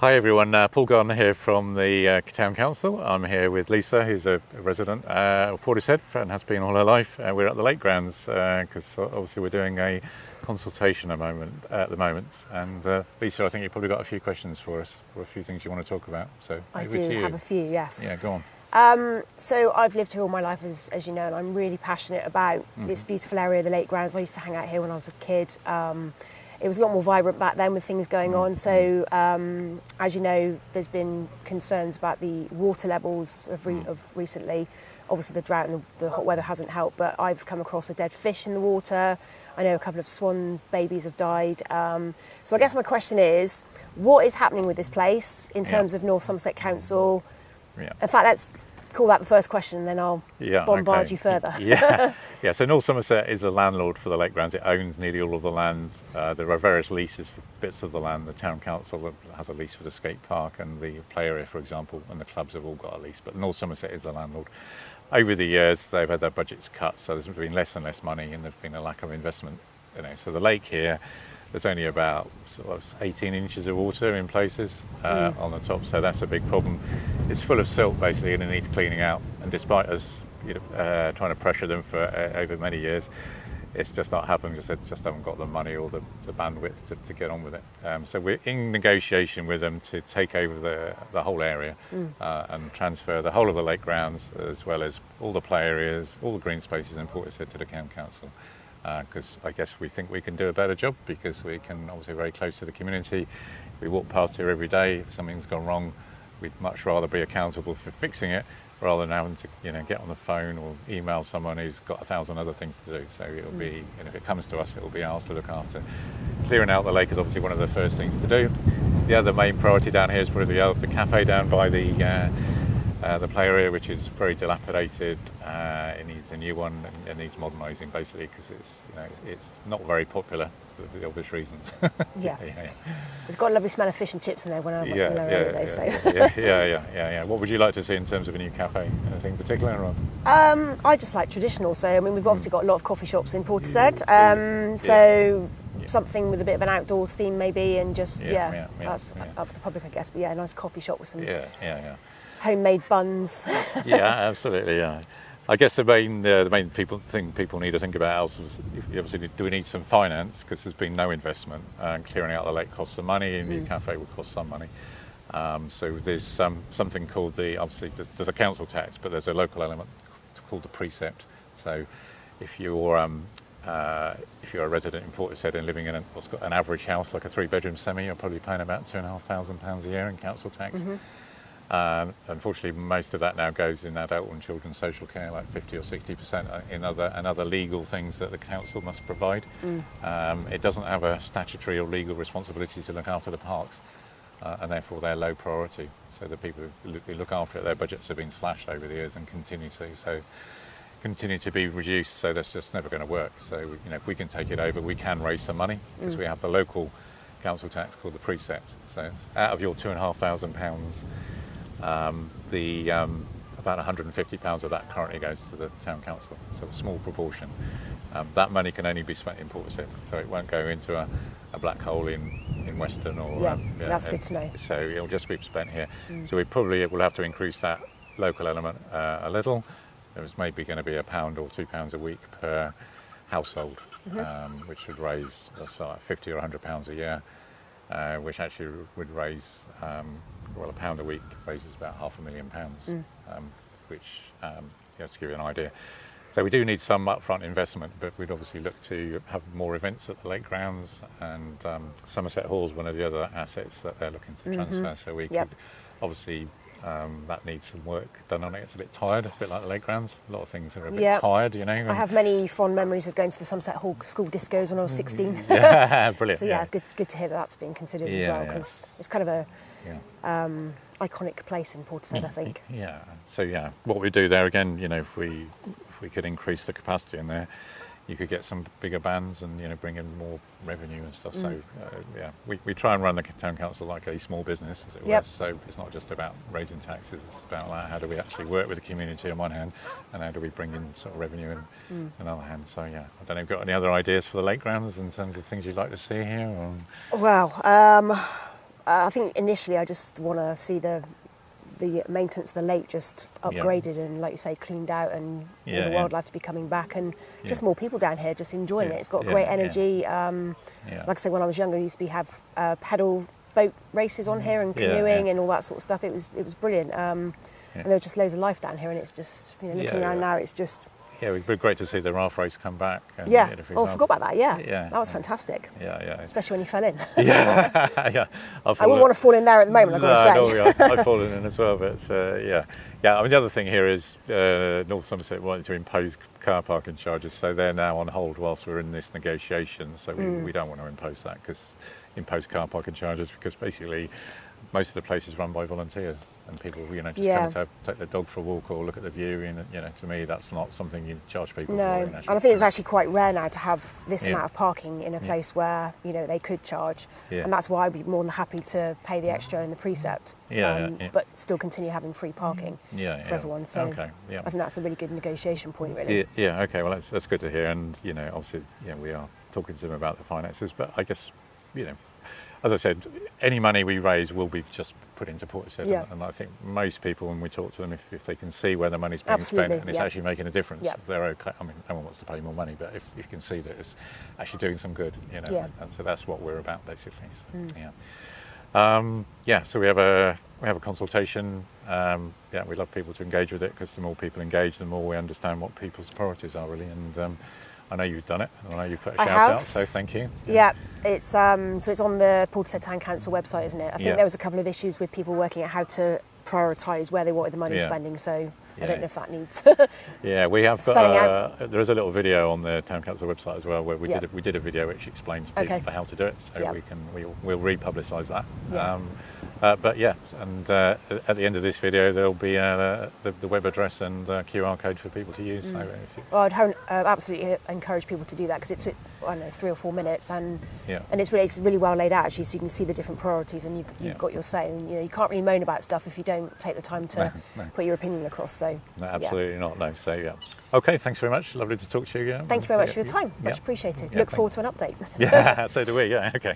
Hi everyone, Paul Gardner here from the Town Council. I'm here with Lisa, who's a resident of Portishead and has been all her life. We're at the Lake Grounds because obviously we're doing a consultation at the moment. And Lisa, I think you've probably got a few questions for us, or a few things you want to talk about. So I do have a few, yes. Yeah, go on. So I've lived here all my life, as you know, and I'm really passionate about this beautiful area, the Lake Grounds. I used to hang out here when I was a kid. It was a lot more vibrant back then with things going on. So, as you know, there's been concerns about the water levels of recently. Obviously, the drought and the hot weather hasn't helped, but I've come across a dead fish in the water. I know a couple of swan babies have died. So I guess my question is, what is happening with this place in terms of North Somerset Council? Yeah. In fact, let's call that the first question, and then I'll bombard you further. Yeah. So North Somerset is a landlord for the Lake Grounds. It owns nearly all of the land. There are various leases for bits of the land. The Town Council has a lease for the skate park and the play area, for example, and the clubs have all got a lease. But North Somerset is the landlord. Over the years, they've had their budgets cut, so there's been less and less money, and there's been a lack of investment. So the lake here, there's only about 18 inches of water in places on the top, so that's a big problem. It's full of silt basically, and it needs cleaning out. And despite us trying to pressure them for over many years, it's just not happening because they just haven't got the money or the bandwidth to get on with it. So we're in negotiation with them to take over the whole area and transfer the whole of the Lake Grounds, as well as all the play areas, all the green spaces in Portishead to the Town Council. Because I guess we think we can do a better job because we can obviously very close to the community. We walk past here every day. If something's gone wrong, we'd much rather be accountable for fixing it rather than having to get on the phone or email someone who's got 1,000 other things to do. So it'll be, if it comes to us, it'll be ours to look after. Clearing out the lake is obviously one of the first things to do. The other main priority down here is probably the cafe down by the play area, which is very dilapidated. It needs a new one, and it needs modernising basically because it's not very popular for the obvious reasons. Yeah. It's got a lovely smell of fish and chips in there when I went Yeah. What would you like to see in terms of a new cafe? Anything in particular? Or? I just like traditional. So I mean, we've obviously got a lot of coffee shops in Portishead. So something with a bit of an outdoors theme maybe, and just that's up for the public, I guess. But a nice coffee shop with some homemade buns. Yeah, absolutely. Yeah, I guess the main thing people need to think about is obviously, do we need some finance, because there's been no investment, and clearing out the lake costs some money, and the cafe will cost some money. So there's something called there's a council tax, but there's a local element called the precept. So if you're a resident in Portishead and living in what's got an average house, like a 3-bedroom semi, you're probably paying about £2,500 a year in council tax. Unfortunately, most of that now goes in adult and children's social care, like 50 or 60% in other legal things that the council must provide. It doesn't have a statutory or legal responsibility to look after the parks, and therefore they're low priority. So the people who look after it, their budgets have been slashed over the years and continue to be reduced. So that's just never going to work. So if we can take it over, we can raise some money because we have the local council tax called the precept. So out of your £2,500. About £150 of that currently goes to the Town Council, so a small proportion. That money can only be spent in Portishead, so it won't go into a black hole in Western or... that's good to know. So it'll just be spent here. So we probably will have to increase that local element a little. There's maybe going to be £1 or £2 a week per household, which would raise like £50 or £100 a year, which actually would raise... £1 a week raises about £500,000, which, to give you an idea. So we do need some upfront investment, but we'd obviously look to have more events at the Lake Grounds, and Somerset Hall is one of the other assets that they're looking to transfer. So we could obviously, that needs some work done on it. It's a bit tired, a bit like the Lake Grounds. A lot of things are a bit tired, I have many fond memories of going to the Somerset Hall school discos when I was 16. Yeah, brilliant. So it's good to hear that that's being considered as well, because it's kind of a iconic place in Portishead, I think. Yeah. So what we do there again, if we could increase the capacity in there, you could get some bigger bands and bring in more revenue and stuff. So we try and run the Town Council like a small business, as it were. So it's not just about raising taxes; it's about how do we actually work with the community on one hand, and how do we bring in sort of revenue on the other hand. So I don't know if you've got any other ideas for the Lake Grounds in terms of things you'd like to see here. Or... Well, I think initially I just want to see the maintenance of the lake just upgraded and, like you say, cleaned out, and the wildlife to be coming back, and just more people down here just enjoying it. It's got great energy. Like I say, when I was younger, I used to have pedal boat races on here and canoeing and all that sort of stuff. It was brilliant. And there was just loads of life down here, and it's just, looking around now, it's just... Yeah, it would be great to see the raft race come back. And, I forgot about that, that was fantastic. Yeah. Especially when you fell in. Yeah. I wouldn't want to fall in there at the moment, I've got to say. No, I've fallen in as well, but Yeah, I mean, the other thing here is North Somerset wanted to impose car parking charges, so they're now on hold whilst we're in this negotiation, so we don't want to impose car parking charges, because basically most of the place is run by volunteers, and people, just come to take their dog for a walk or look at the view. And to me, that's not something you charge people for. And I think it's actually quite rare now to have this amount of parking in a place where they could charge, and that's why I'd be more than happy to pay the extra in the precept, but still continue having free parking for everyone. So I think that's a really good negotiation point, really. Yeah. Okay. Well, that's good to hear, and obviously, we are talking to them about the finances, but I guess as I said, any money we raise will be just put into Portishead, and I think most people, when we talk to them, if they can see where the money's being spent and it's actually making a difference, they're okay. I mean, no one wants to pay more money, but if you can see that it's actually doing some good, and so that's what we're about, basically. So, so we have a consultation. We love people to engage with it, because the more people engage, the more we understand what people's priorities are, really. And I know you've done it, and I know you've put a shout out, so thank you. Yeah, it's so it's on the Portishead Town Council website, isn't it? I think there was a couple of issues with people working out how to prioritise where they wanted the money spending, so I don't know if that needs we have got there is a little video on the Town Council website as well, where we did a video which explains people how to do it, so we'll republicise that. But and at the end of this video there'll be the web address and QR code for people to use. So I'd absolutely encourage people to do that, because it took 3 or 4 minutes, and it's really well laid out, actually, so you can see the different priorities, and you've got your say, and you can't really moan about stuff if you don't take the time to put your opinion across. So no, absolutely not. No. So okay, thanks very much. Lovely to talk to you again. Thank you very much for your time. Much appreciated. Look forward to an update. Yeah, so do we. Yeah. Okay.